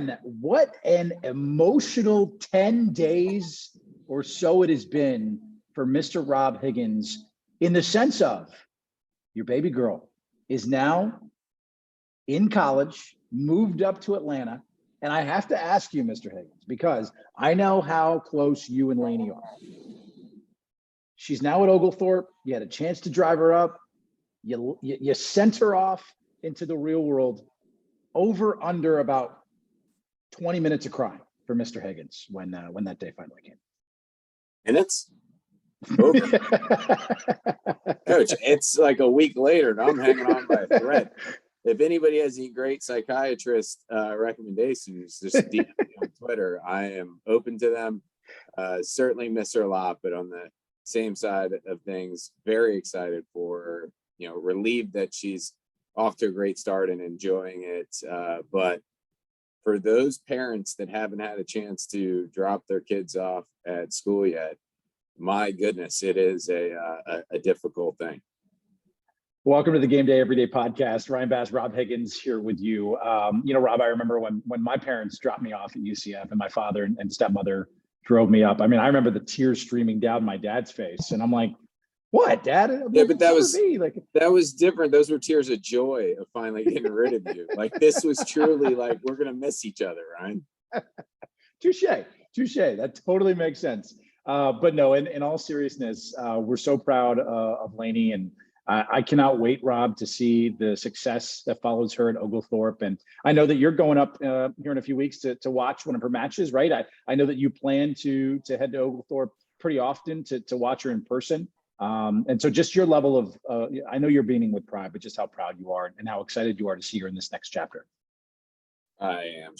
man, what an emotional 10 days or so it has been for Mr. Rob Higgins, in the sense of your baby girl is now in college, moved up to Atlanta. And I have to ask you, Mr. Higgins, because I know how close you and Lainey are. She's now at Oglethorpe. You had a chance to drive her up. You sent her off into the real world. Over under about 20 minutes of crying for Mr. Higgins when that day finally came. And it's over. Coach, it's like a week later and I'm hanging on by a thread. If anybody has any great psychiatrist recommendations, just DM me on Twitter. I am open to them. Certainly miss her a lot, but on the same side of things, very excited for her, relieved that she's off to a great start and enjoying it. But for those parents that haven't had a chance to drop their kids off at school yet, my goodness, it is a difficult thing. Welcome to the Game Day Everyday Podcast. Ryan Bass, Rob Higgins here with you. Rob, I remember when my parents dropped me off at UCF and my father and stepmother drove me up. I mean, I remember the tears streaming down my dad's face, and I'm like, "What, Dad?" Yeah, but that was different. Those were tears of joy of finally getting rid of you. Like, this was truly like, we're gonna miss each other, Ryan. Touche. That totally makes sense. But no, in all seriousness, we're so proud of Lainey, and I cannot wait, Rob, to see the success that follows her at Oglethorpe. And I know that you're going up here in a few weeks to watch one of her matches, right? I know that you plan to head to Oglethorpe pretty often to watch her in person. And so just your level of, I know you're beaming with pride, but just how proud you are and how excited you are to see her in this next chapter. I am.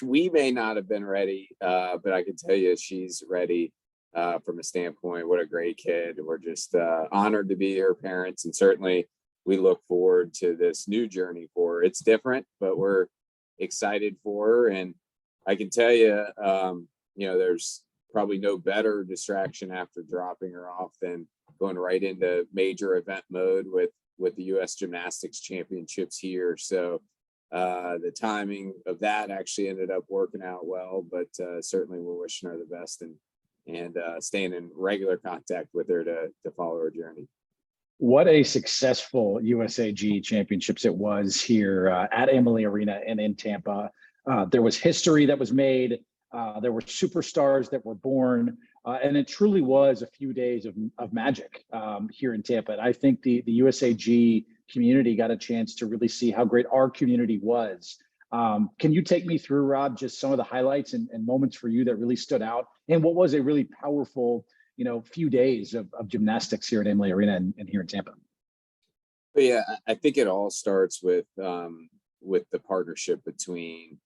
We may not have been ready, but I can tell you she's ready. From a standpoint, what a great kid. We're just honored to be her parents, and certainly we look forward to this new journey for her. It's different, but we're excited for her. And I can tell you, there's probably no better distraction after dropping her off than going right into major event mode with the US Gymnastics Championships here. So the timing of that actually ended up working out well, but certainly we're wishing her the best and staying in regular contact with her to follow her journey. What a successful USAG championships it was here at Amalie Arena and in Tampa. There was history that was made. There were superstars that were born. And it truly was a few days of magic here in Tampa. And I think the USAG community got a chance to really see how great our community was. Can you take me through, Rob, just some of the highlights and moments for you that really stood out, and what was a really powerful, few days of gymnastics here at Amalie Arena and here in Tampa? But yeah, I think it all starts with the partnership between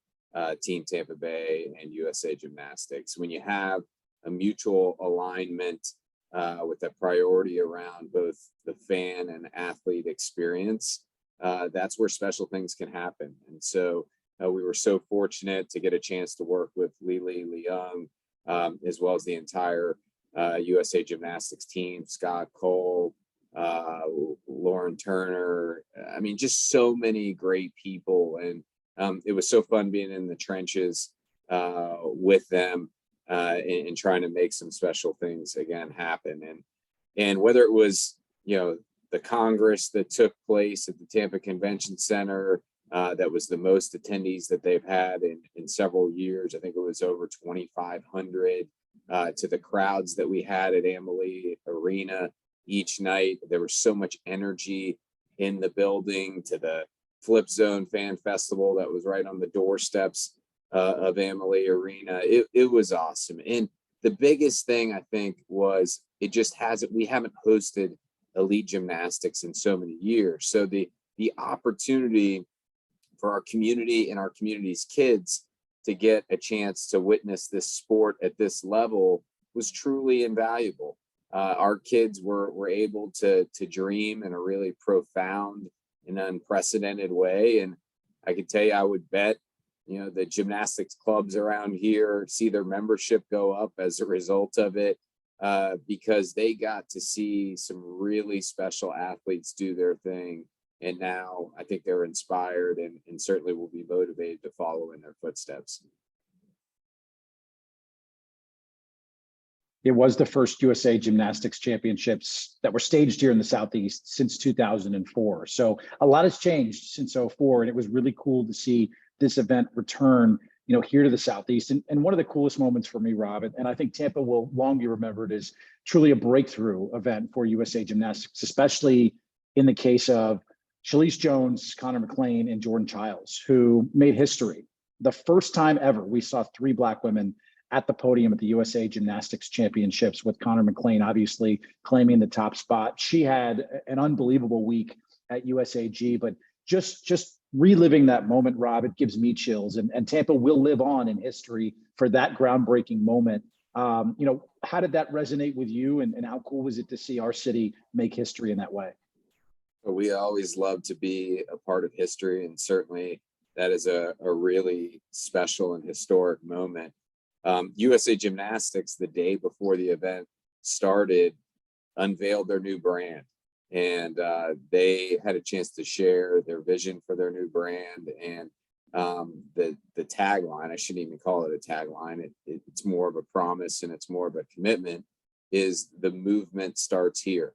Team Tampa Bay and USA Gymnastics. When you have a mutual alignment with a priority around both the fan and athlete experience, that's where special things can happen. And so we were so fortunate to get a chance to work with Lili Leung, as well as the entire USA Gymnastics team, Scott Cole, Lauren Turner. I mean, just so many great people. And it was so fun being in the trenches with them and trying to make some special things again happen. And whether it was, the Congress that took place at the Tampa Convention Center, that was the most attendees that they've had in several years. I think it was over 2,500, to the crowds that we had at Amalie Arena each night. There was so much energy in the building, to the Flip Zone Fan Festival that was right on the doorsteps of Amalie Arena. It was awesome. And the biggest thing I think was we haven't hosted elite gymnastics in so many years. So the opportunity for our community and our community's kids to get a chance to witness this sport at this level was truly invaluable. Our kids were able to dream in a really profound and unprecedented way. And I can tell you, I would bet, the gymnastics clubs around here see their membership go up as a result of it, because they got to see some really special athletes do their thing And now I think they're inspired and certainly will be motivated to follow in their footsteps. It was the first USA Gymnastics Championships that were staged here in the Southeast since 2004. So a lot has changed since '04, and it was really cool to see this event return, here to the Southeast. And one of the coolest moments for me, Rob, and I think Tampa will long be remembered, is truly a breakthrough event for USA Gymnastics, especially in the case of Shilese Jones, Konnor McClain, and Jordan Chiles, who made history. The first time ever we saw 3 Black women at the podium at the USA Gymnastics Championships, with Konnor McClain obviously claiming the top spot. She had an unbelievable week at USAG, but just reliving that moment, Rob, it gives me chills. And Tampa will live on in history for that groundbreaking moment. How did that resonate with you, and how cool was it to see our city make history in that way? We always love to be a part of history, and certainly that is a really special and historic moment. USA Gymnastics, the day before the event started, unveiled their new brand, and they had a chance to share their vision for their new brand. And the tagline, I shouldn't even call it a tagline, it's more of a promise and it's more of a commitment, is the movement starts here.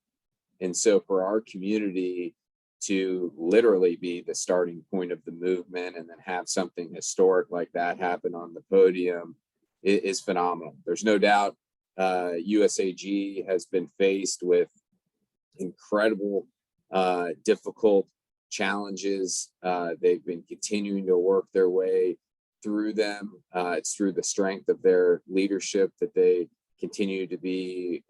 And so for our community to literally be the starting point of the movement and then have something historic like that happen on the podium is phenomenal. There's no doubt USAG has been faced with incredible, difficult challenges. They've been continuing to work their way through them. It's through the strength of their leadership that they continue to be,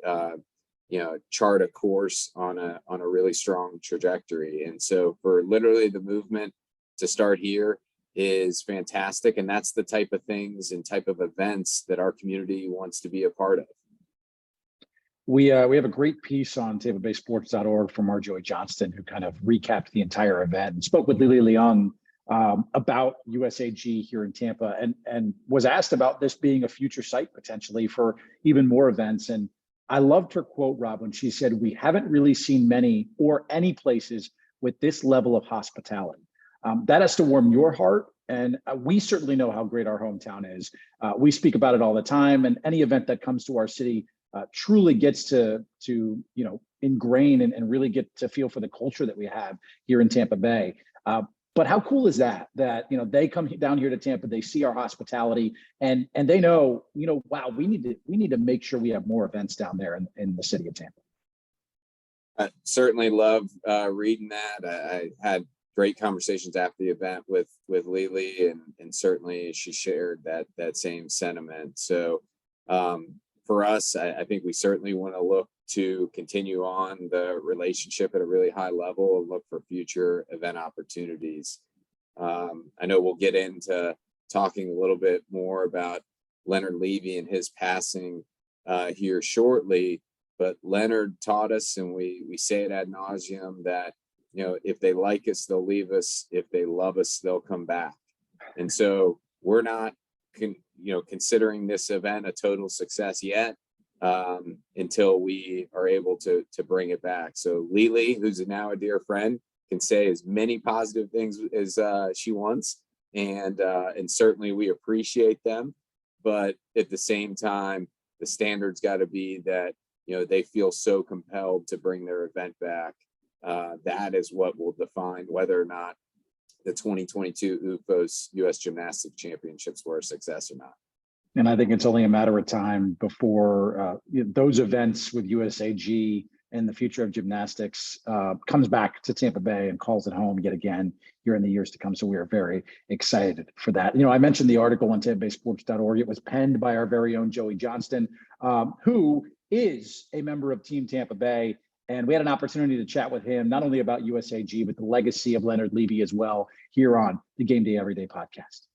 chart a course on a really strong trajectory. And so for literally the movement to start here is fantastic. And that's the type of things and type of events that our community wants to be a part of. We have a great piece on TampaBaySports.org from Marjorie Johnston, who kind of recapped the entire event and spoke with Lily Leung about USAG here in Tampa, and was asked about this being a future site potentially for even more events. And I loved her quote, Rob, when she said, "We haven't really seen many or any places with this level of hospitality." That has to warm your heart. And we certainly know how great our hometown is. We speak about it all the time, and any event that comes to our city truly gets to ingrain and really get to feel for the culture that we have here in Tampa Bay. But how cool is that they come down here to Tampa, they see our hospitality, and they know, wow, we need to make sure we have more events down there in the city of Tampa. I certainly love reading that. I had great conversations after the event with Lily, and certainly she shared that same sentiment. So for us, I think we certainly want to look to continue on the relationship at a really high level and look for future event opportunities. I know we'll get into talking a little bit more about Leonard Levy and his passing here shortly, but Leonard taught us, and we say it ad nauseum, that if they like us, they'll leave us. If they love us, they'll come back. And so we're not considering this event a total success yet, until we are able to bring it back. So Lily, who's now a dear friend, can say as many positive things as she wants, and certainly we appreciate them. But at the same time, the standard's got to be that they feel so compelled to bring their event back. That is what will define whether or not the 2022 UFOS U.S. Gymnastics Championships were a success or not. And I think it's only a matter of time before those events with USAG and the future of gymnastics comes back to Tampa Bay and calls it home yet again here in the years to come. So we are very excited for that. I mentioned the article on TampaBaySports.org. It was penned by our very own Joey Johnston, who is a member of Team Tampa Bay. And we had an opportunity to chat with him, not only about USAG, but the legacy of Leonard Levy as well, here on the Gameday Everyday podcast.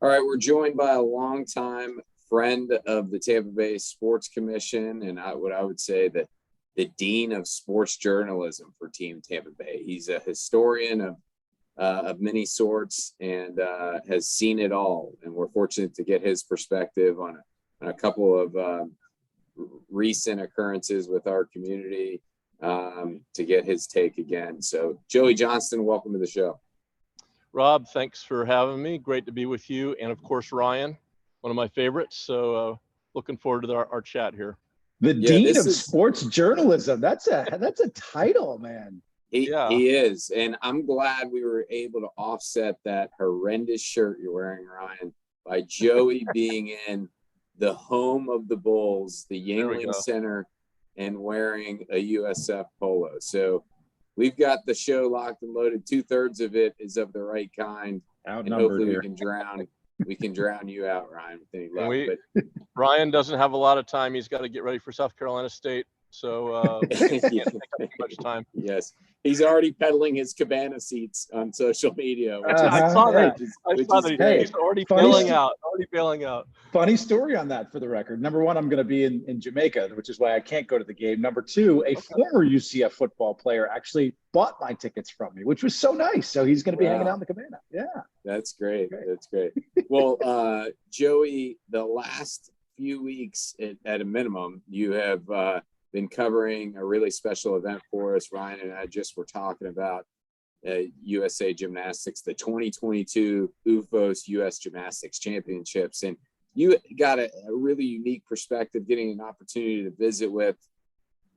All right, we're joined by a longtime friend of the Tampa Bay Sports Commission, and what I would say the dean of sports journalism for Team Tampa Bay. He's a historian of many sorts and has seen it all. And we're fortunate to get his perspective on a couple of recent occurrences with our community. to get his take again. So Joey Johnston, welcome to the show. Rob, thanks for having me. Great to be with you. And of course, Ryan, one of my favorites. So looking forward to our chat here. The Dean of Sports Journalism. That's a title, man. He is. And I'm glad we were able to offset that horrendous shirt you're wearing, Ryan, by Joey being in the home of the Bulls, the Yangling Center, and wearing a USF polo. So we've got the show locked and loaded. 2/3 of it is of the right kind. And hopefully we can drown you out, Ryan, with any luck. But Ryan doesn't have a lot of time. He's got to get ready for South Carolina State. So can't take up too much time. Yes. He's already peddling his cabana seats on social media. I saw that. He's already bailing out. Funny story on that, for the record. Number one, I'm going to be in Jamaica, which is why I can't go to the game. Number two, a former UCF football player actually bought my tickets from me, which was so nice. So he's going to be hanging out in the cabana. Yeah. That's great. That's great. Well, Joey, the last few weeks at a minimum, you have been covering a really special event for us. Ryan and I just were talking about USA Gymnastics, the 2022 UFOS US Gymnastics Championships. And you got a really unique perspective, getting an opportunity to visit with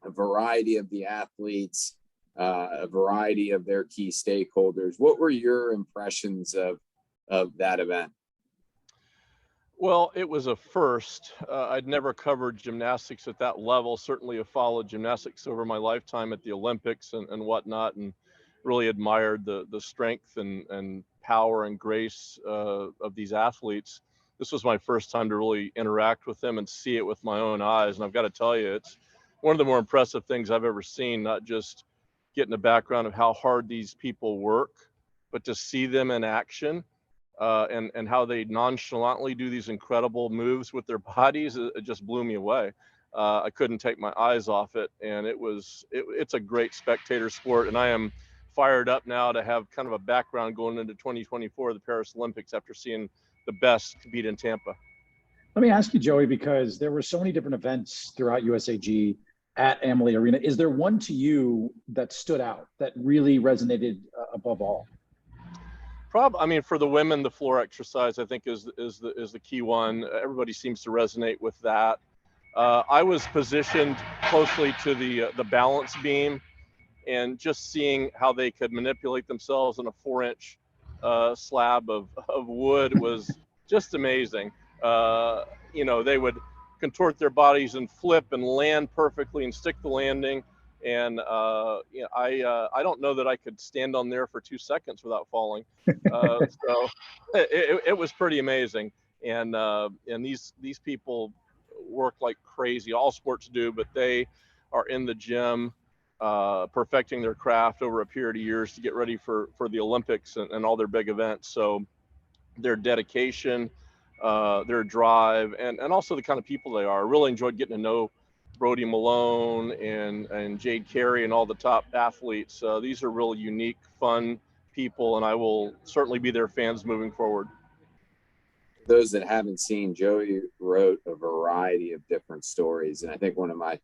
a variety of the athletes, a variety of their key stakeholders. What were your impressions of that event? Well, it was a first. I'd never covered gymnastics at that level. Certainly have followed gymnastics over my lifetime at the Olympics and whatnot, and really admired the strength and power and grace of these athletes. This was my first time to really interact with them and see it with my own eyes. And I've got to tell you, it's one of the more impressive things I've ever seen, not just getting a background of how hard these people work, but to see them in action. And how they nonchalantly do these incredible moves with their bodies, it just blew me away. I couldn't take my eyes off it, and it's a great spectator sport, and I am fired up now to have kind of a background going into 2024, the Paris Olympics, after seeing the best compete in Tampa. Let me ask you, Joey, because there were so many different events throughout USAG at Amalie Arena. Is there one to you that stood out, that really resonated above all? I mean, for the women, the floor exercise, I think is the key one. Everybody seems to resonate with that. I was positioned closely to the balance beam, and just seeing how they could manipulate themselves in a 4-inch slab of wood was just amazing. They would contort their bodies and flip and land perfectly and stick the landing. And I don't know that I could stand on there for 2 seconds without falling. So it was pretty amazing. And these people work like crazy. All sports do, but they are in the gym, perfecting their craft over a period of years to get ready for the Olympics and all their big events. So their dedication, their drive, and also the kind of people they are. I really enjoyed getting to know Brody Malone and Jade Carey and all the top athletes. These are really unique, fun people, and I will certainly be their fans moving forward. Those that haven't seen, Joey wrote a variety of different stories, and I think one of my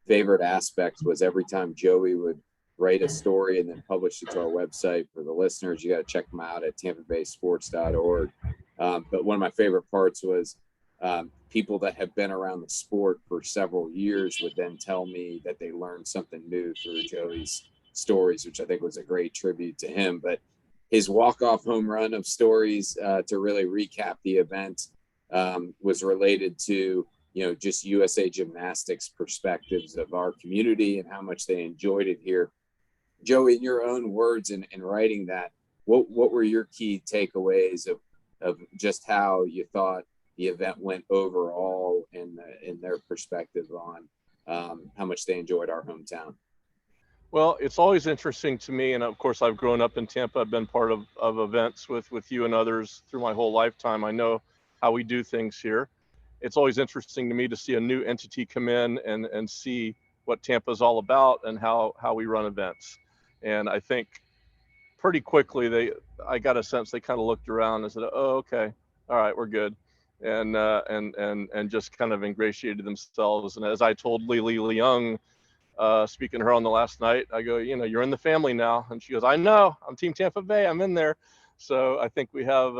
favorite aspects was every time Joey would write a story and then publish it to our website. For the listeners, you got to check them out at tampabaysports.org. But one of my favorite parts was people that have been around the sport for several years would then tell me that they learned something new through Joey's stories, which I think was a great tribute to him. But his walk-off home run of stories to really recap the event was related to, just USA Gymnastics perspectives of our community and how much they enjoyed it here. Joey, in your own words in writing that, what were your key takeaways of just how you thought the event went overall in their perspective on how much they enjoyed our hometown? Well, it's always interesting to me, and of course I've grown up in Tampa. I've been part of events with you and others through my whole lifetime. I know how we do things here. It's always interesting to me to see a new entity come in and see what Tampa's all about and how we run events. And I think pretty quickly I got a sense they kind of looked around and said, "Oh, okay, all right, we're good." And just kind of ingratiated themselves. And as I told Lily Young speaking to her on the last night, I go, you're in the family now. And she goes, I know, I'm Team Tampa Bay, I'm in there. So I think we have,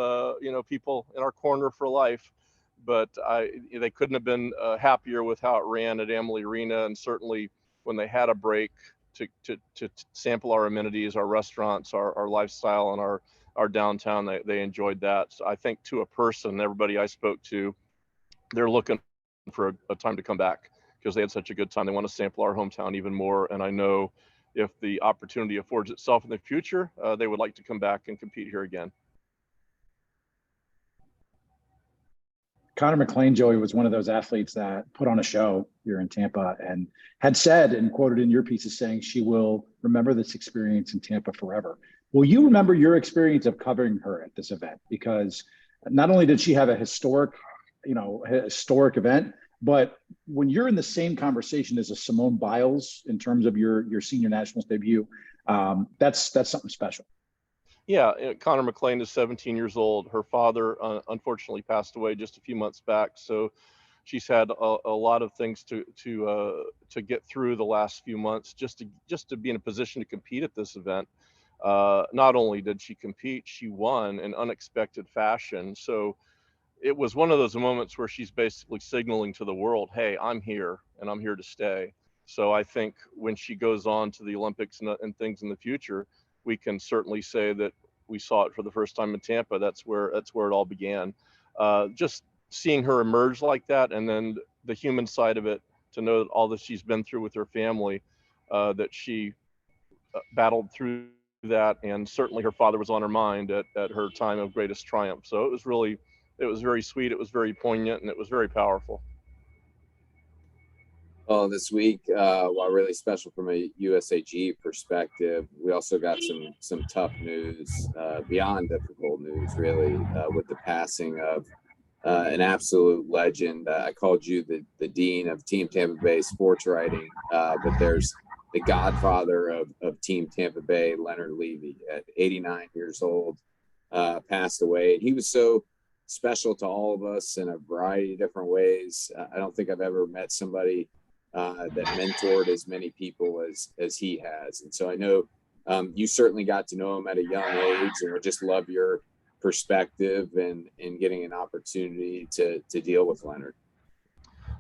people in our corner for life. But they couldn't have been happier with how it ran at Amalie Arena. And certainly when they had a break to sample our amenities, our restaurants, our lifestyle, and our downtown, they enjoyed that. So I think to a person, everybody I spoke to, they're looking for a time to come back because they had such a good time. They want to sample our hometown even more. And I know if the opportunity affords itself in the future, they would like to come back and compete here again. Konnor McClain, Joey, was one of those athletes that put on a show here in Tampa and had said and quoted in your pieces saying she will remember this experience in Tampa forever. Will you remember your experience of covering her at this event? Because not only did she have a historic event, but when you're in the same conversation as a Simone Biles in terms of your senior nationals debut, that's something special. Yeah, Konnor McClain is 17 years old. Her father unfortunately passed away just a few months back, so she's had a lot of things to get through the last few months just to be in a position to compete at this event. Not only did she compete, she won in unexpected fashion. So it was one of those moments where she's basically signaling to the world, hey, I'm here and I'm here to stay. So I think when she goes on to the Olympics and things in the future, we can certainly say that we saw it for the first time in Tampa. That's where it all began. Just seeing her emerge like that, and then the human side of it, to know that all that she's been through with her family, that she battled through that, and certainly her father was on her mind at her time of greatest triumph. So it was very sweet, it was very poignant, and it was very powerful. Well, this week, while really special from a USAG perspective, we also got some tough news, beyond difficult news, really, with the passing of an absolute legend. I called you the dean of Team Tampa Bay sports writing, but there's the godfather of Team Tampa Bay, Leonard Levy, at 89 years old, passed away. He was so special to all of us in a variety of different ways. I don't think I've ever met somebody that mentored as many people as he has. And so I know you certainly got to know him at a young age, and would just love your perspective and getting an opportunity to deal with Leonard.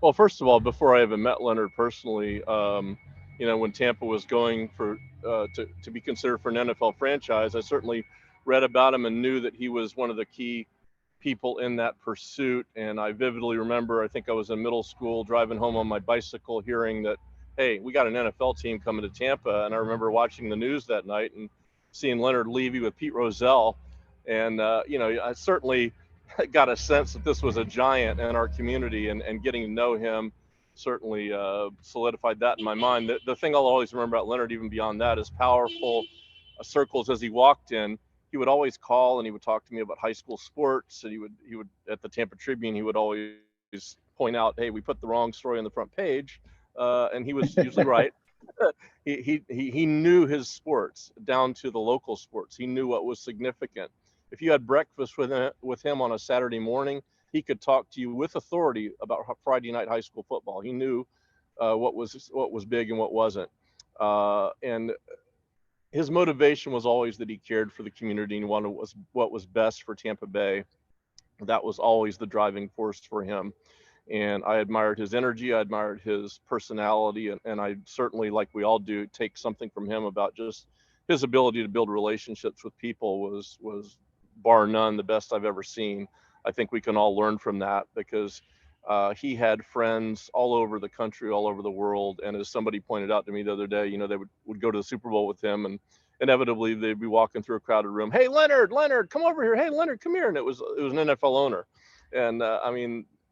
Well, first of all, before I even met Leonard personally, when Tampa was going to be considered for an NFL franchise, I certainly read about him and knew that he was one of the key people in that pursuit. And I vividly remember, I think I was in middle school driving home on my bicycle, hearing that, hey, we got an NFL team coming to Tampa. And I remember watching the news that night and seeing Leonard Levy with Pete Rozelle. And, I certainly got a sense that this was a giant in our community, and getting to know him certainly solidified that in my mind. The thing I'll always remember about Leonard, even beyond that, is powerful circles as he walked in. He would always call and he would talk to me about high school sports, and he would at the Tampa Tribune, he would always point out, hey, we put the wrong story on the front page, and he was usually right. He knew his sports down to the local sports. He knew what was significant. If you had breakfast with him on a Saturday morning, he could talk to you with authority about Friday night high school football. He knew what was big and what wasn't, and his motivation was always that he cared for the community and wanted what was best for Tampa Bay. That was always the driving force for him. And I admired his energy. I admired his personality. And I certainly, like we all do, take something from him about just his ability to build relationships with people was bar none the best I've ever seen. I think we can all learn from that, because he had friends all over the country, all over the world. And as somebody pointed out to me the other day, they would go to the Super Bowl with him, and inevitably they'd be walking through a crowded room. Hey, Leonard, come over here. Hey, Leonard, come here. And it was an NFL owner. And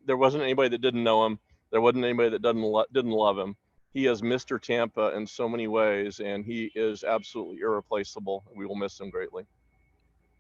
there wasn't anybody that didn't know him. There wasn't anybody that didn't love him. He is Mr. Tampa in so many ways, and he is absolutely irreplaceable. We will miss him greatly.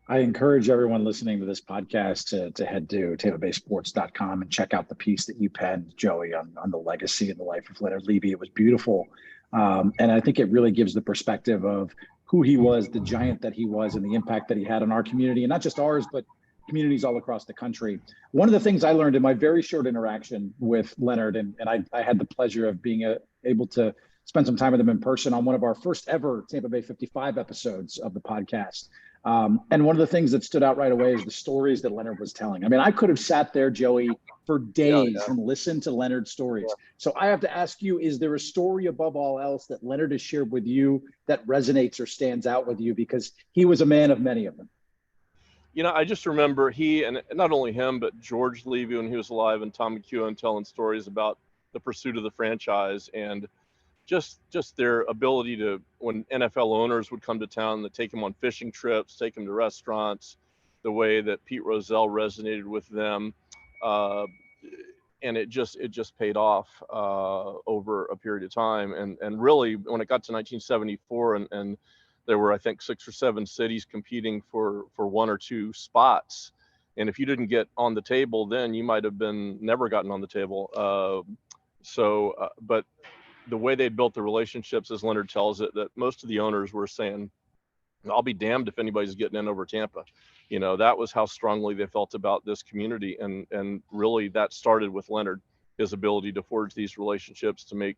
I encourage everyone listening to this podcast to head to TampaBaySports.com and check out the piece that you penned, Joey, on the legacy and the life of Leonard Levy. It was beautiful. And I think it really gives the perspective of who he was, the giant that he was, and the impact that he had on our community, and not just ours, but communities all across the country. One of the things I learned in my very short interaction with Leonard, and I had the pleasure of being able to spent some time with him in person on one of our first ever Tampa Bay 55 episodes of the podcast. And one of the things that stood out right away is the stories that Leonard was telling. I mean, I could have sat there, Joey, for days and listened to Leonard's stories. So I have to ask you, is there a story above all else that Leonard has shared with you that resonates or stands out with you? Because he was a man of many of them. You know, I just remember he, and not only him, but George Levy when he was alive, and Tom McEwen telling stories about the pursuit of the franchise, and just their ability to, when NFL owners would come to town, to take him on fishing trips, take him to restaurants, the way that Pete Rozelle resonated with them. And it just paid off over a period of time. And really, when it got to 1974, and there were, I think, 6 or 7 cities competing for 1 or 2 spots. And if you didn't get on the table, then you might have been never gotten on the table. But the way they built the relationships, as Leonard tells it, that most of the owners were saying, I'll be damned if anybody's getting in over Tampa. You know, that was how strongly they felt about this community. And really that started with Leonard, his ability to forge these relationships, to make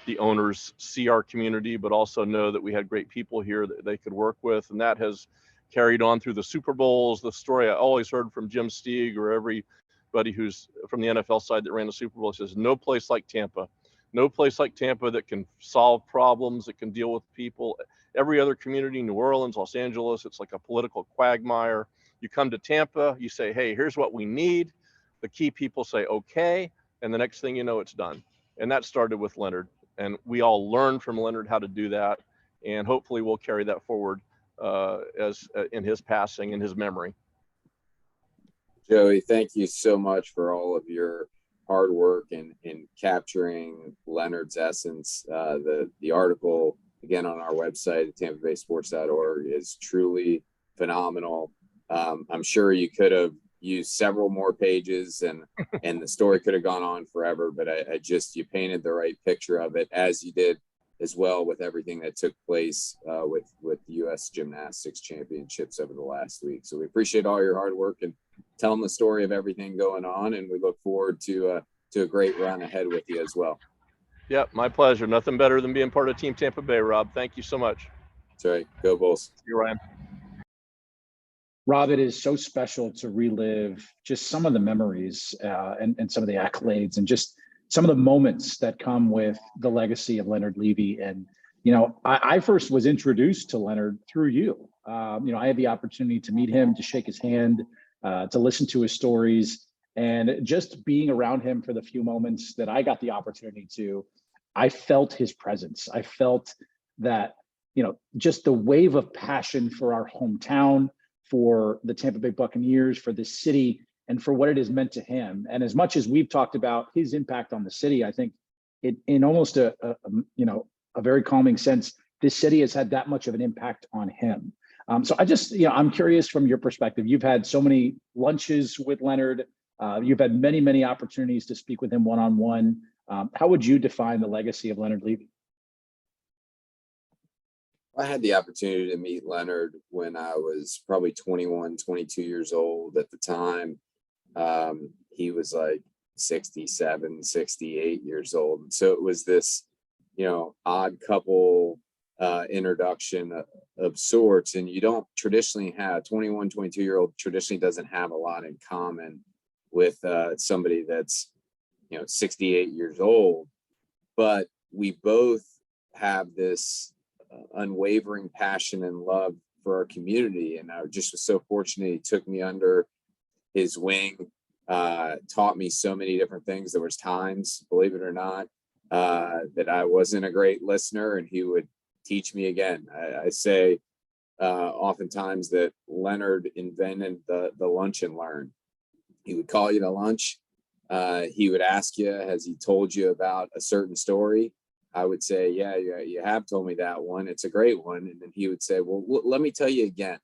the owners see our community, but also know that we had great people here that they could work with. And that has carried on through the Super Bowls. The story I always heard from Jim Steig, or everybody who's from the NFL side that ran the Super Bowl, says, no place like Tampa. No place like Tampa that can solve problems, that can deal with people. Every other community, New Orleans, Los Angeles, it's like a political quagmire. You come to Tampa, you say, hey, here's what we need. The key people say, okay. And the next thing you know, it's done. And that started with Leonard. And we all learned from Leonard how to do that. And hopefully we'll carry that forward as in his passing, in his memory. Joey, thank you so much for all of your hard work in capturing Leonard's essence. The article, again, on our website at tampabaysports.org is truly phenomenal. I'm sure you could have used several more pages, and the story could have gone on forever, but you painted the right picture of it, as you did as well with everything that took place with the US Gymnastics Championships over the last week. So we appreciate all your hard work and telling the story of everything going on, and we look forward to a great run ahead with you as well. Yep, my pleasure. Nothing better than being part of Team Tampa Bay, Rob. Thank you so much. That's right. Go Bulls. See you, Ryan. Rob, it is so special to relive just some of the memories and some of the accolades and just some of the moments that come with the legacy of Leonard Levy. And, you know, I first was introduced to Leonard through you. You know, I had the opportunity to meet him, to shake his hand, to listen to his stories, and just being around him for the few moments that I got the opportunity to, I felt his presence. I felt that, you know, just the wave of passion for our hometown, for the Tampa Bay Buccaneers, for this city, and for what it has meant to him. And as much as we've talked about his impact on the city, I think it, in almost a very calming sense, this city has had that much of an impact on him. So I just, you know, I'm curious from your perspective. You've had so many lunches with Leonard. You've had many, many opportunities to speak with him one-on-one. How would you define the legacy of Leonard Levy? I had the opportunity to meet Leonard when I was probably 21, 22 years old at the time. He was like 67, 68 years old. And so it was this, you know, odd couple introduction of sorts. And you don't traditionally have 21, 22-year-old traditionally doesn't have a lot in common with somebody that's, you know, 68 years old. But we both have this unwavering passion and love for our community. And I just was so fortunate he took me under his wing, taught me so many different things. There was times, believe it or not, that I wasn't a great listener, and he would teach me again. I say oftentimes that Leonard invented the lunch and learn. He would call you to lunch. He would ask you, has he told you about a certain story? I would say, yeah, you have told me that one. It's a great one. And then he would say, well, let me tell you again.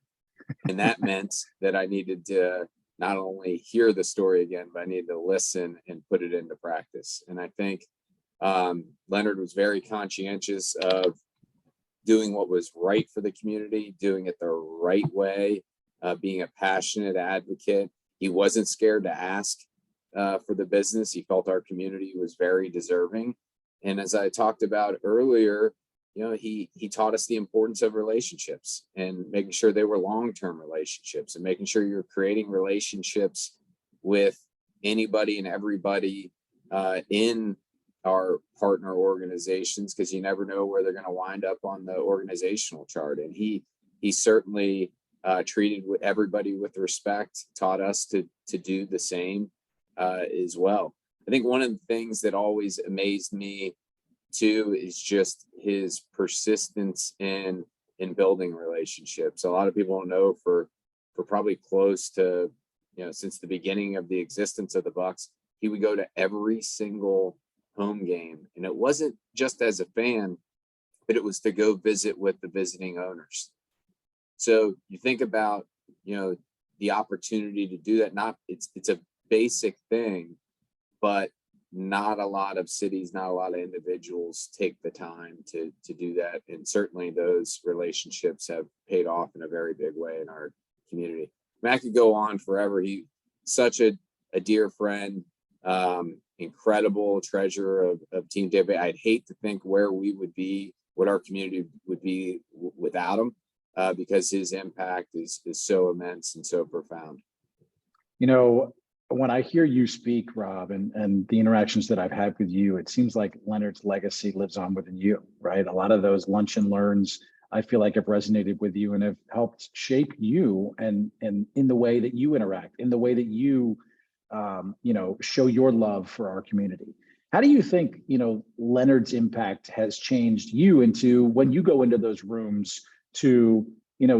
And that meant that I needed to not only hear the story again, but I needed to listen and put it into practice. And I think Leonard was very conscientious of doing what was right for the community, doing it the right way, being a passionate advocate. He wasn't scared to ask for the business. He felt our community was very deserving. And as I talked about earlier, he taught us the importance of relationships and making sure they were long-term relationships and making sure you're creating relationships with anybody and everybody in our partner organizations, because you never know where they're going to wind up on the organizational chart. And he certainly treated everybody with respect, taught us to do the same as well. I think one of the things that always amazed me too is just his persistence in building relationships. A lot of people don't know, for probably close to, since the beginning of the existence of the Bucks, he would go to every single home game. And it wasn't just as a fan, but it was to go visit with the visiting owners. So you think about, the opportunity to do that. It's a basic thing, but not a lot of cities, not a lot of individuals take the time to do that. And certainly those relationships have paid off in a very big way in our community. I mean, I could go on forever. He's such a dear friend, incredible treasure of Team Tampa Bay. I'd hate to think where we would be, what our community would be without him, because his impact is so immense and so profound. When I hear you speak, Rob, and the interactions that I've had with you, it seems like Leonard's legacy lives on within you, right? A lot of those lunch and learns, I feel like, have resonated with you and have helped shape you and in the way that you interact, in the way that you, show your love for our community. How do you think, Leonard's impact has changed you into when you go into those rooms to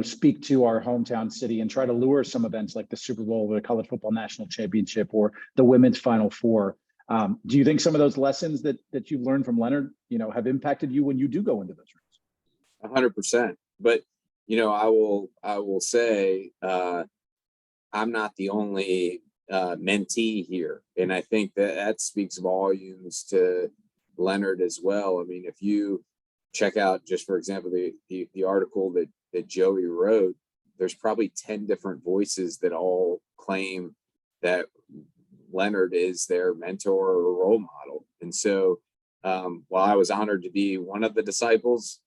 speak to our hometown city and try to lure some events like the Super Bowl or the College Football National Championship or the Women's Final Four? Do you think some of those lessons that you've learned from Leonard, have impacted you when you do go into those rooms? 100%. But, I will say, I'm not the only mentee here. And I think that speaks volumes to Leonard as well. I mean, if you check out, just for example, the article that Joey wrote, there's probably 10 different voices that all claim that Leonard is their mentor or role model. And so while I was honored to be one of the disciples,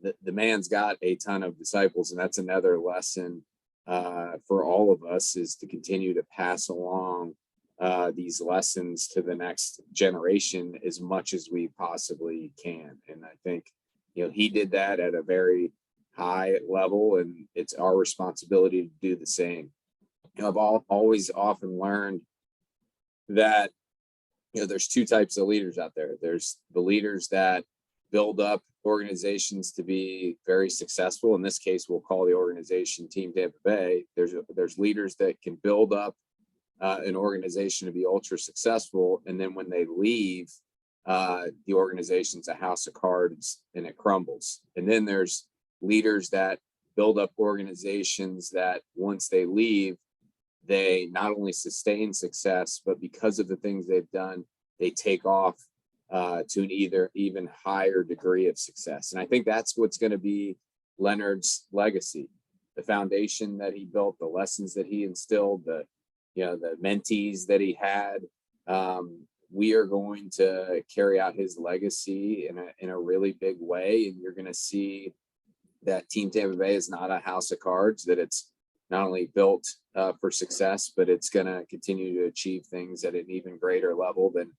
the man's got a ton of disciples. And that's another lesson for all of us, is to continue to pass along these lessons to the next generation as much as we possibly can. And I think, he did that at a very high level, and it's our responsibility to do the same. I've always often learned that, there's two types of leaders out there. There's the leaders that build up organizations to be very successful. In this case, we'll call the organization Team Tampa Bay. There's leaders that can build up an organization to be ultra successful, and then when they leave, the organization's a house of cards and it crumbles. And then there's leaders that build up organizations that once they leave, they not only sustain success, but because of the things they've done, they take off to an even higher degree of success. And I think that's what's going to be Leonard's legacy, the foundation that he built, the lessons that he instilled, the mentees that he had. We are going to carry out his legacy in a really big way. And you're going to see that Team Tampa Bay is not a house of cards, that it's not only built for success, but it's going to continue to achieve things at an even greater level than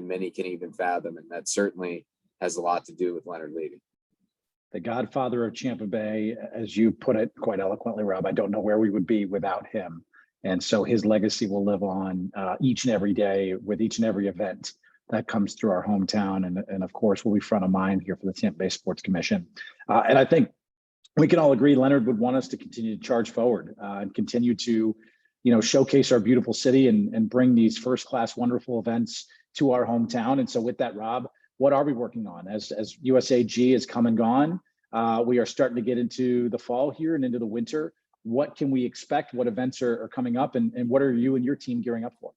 many can even fathom. And that certainly has a lot to do with Leonard Levy. The godfather of Tampa Bay, as you put it quite eloquently, Rob. I don't know where we would be without him. And so his legacy will live on each and every day with each and every event that comes through our hometown. And of course, will be front of mind here for the Tampa Bay Sports Commission. And I think we can all agree Leonard would want us to continue to charge forward and continue to, showcase our beautiful city and bring these first-class, wonderful events to our hometown. And so with that, Rob, what are we working on? As USAG has come and gone, we are starting to get into the fall here and into the winter. What can we expect? What events are coming up, and what are you and your team gearing up for?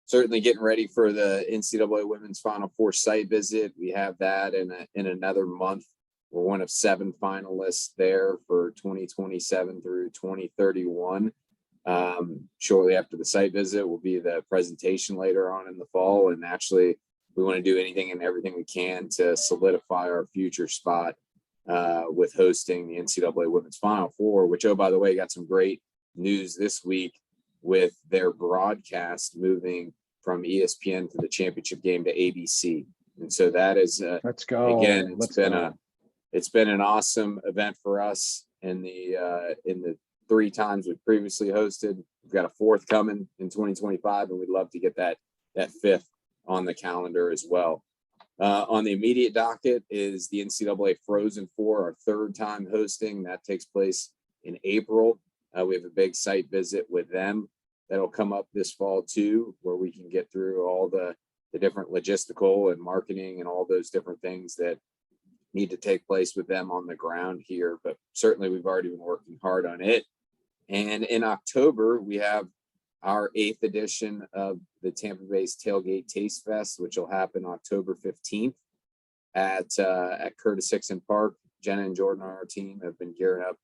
Certainly getting ready for the NCAA Women's Final Four site visit. We have that in another month. We're one of 7 finalists there for 2027 through 2031. Shortly after the site visit will be the presentation later on in the fall. And actually, we want to do anything and everything we can to solidify our future spot with hosting the NCAA Women's Final Four, which, oh, by the way, got some great news this week with their broadcast moving from ESPN to the championship game to ABC. And so that is, Let's go. again, it's been an awesome event for us in the 3 times we've previously hosted. We've got a 4th coming in 2025, and we'd love to get that 5th on the calendar as well. On the immediate docket is the NCAA Frozen Four, our 3rd time hosting. That takes place in April. We have a big site visit with them that'll come up this fall too, where we can get through all the different logistical and marketing and all those different things that need to take place with them on the ground here. But certainly we've already been working hard on it. And in October, we have our 8th edition of the Tampa Bay's Tailgate Taste Fest, which will happen October 15th at Curtis Hickson Park. Jenna and Jordan on our team have been gearing up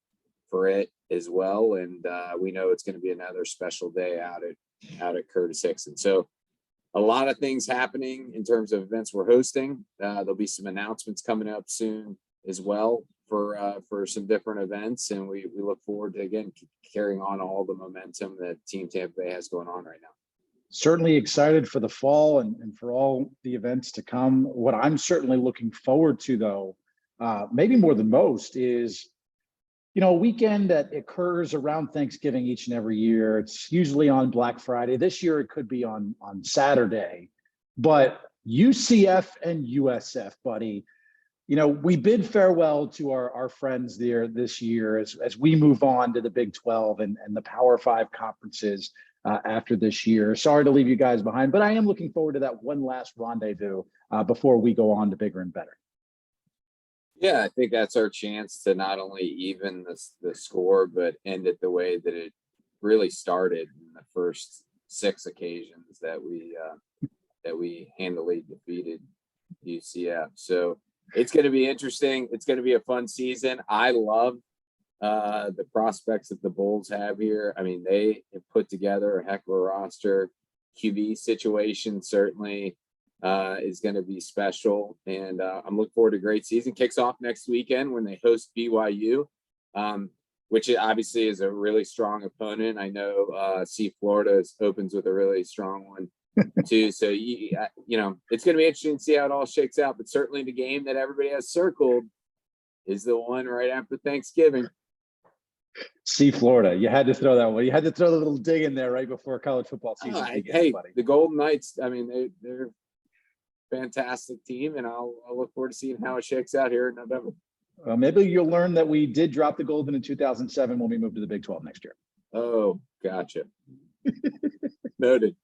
for it as well. And we know it's going to be another special day out at Curtis Hickson. So a lot of things happening in terms of events we're hosting. There'll be some announcements coming up soon as well for some different events. And we look forward to, again, carrying on all the momentum that Team Tampa Bay has going on right now. Certainly excited for the fall and for all the events to come. What I'm certainly looking forward to, though, maybe more than most, is a weekend that occurs around Thanksgiving each and every year. It's usually on Black Friday. This year, it could be on Saturday. But UCF and USF, buddy, we bid farewell to our friends there this year as we move on to the Big 12 and the Power 5 conferences after this year. Sorry to leave you guys behind, but I am looking forward to that one last rendezvous before we go on to bigger and better. Yeah, I think that's our chance to not only even the score, but end it the way that it really started in the first 6 occasions that we handily defeated UCF. So it's going to be interesting. It's going to be a fun season. I love the prospects that the Bulls have here. I mean, they have put together a heck of a roster. QB situation certainly is going to be special, and I'm looking forward to a great season. Kicks off next weekend when they host BYU, which obviously is a really strong opponent. I know Florida opens with a really strong one too. So it's going to be interesting to see how it all shakes out. But certainly the game that everybody has circled is the one right after Thanksgiving. Florida. You had to throw that one. You had to throw the little dig in there right before college football season begins, hey, buddy. The Golden Knights. I mean, they're fantastic team, and I'll look forward to seeing how it shakes out here in November. Maybe you'll learn that we did drop the Golden in 2007 when we moved to the Big 12 next year. Oh, gotcha. Noted.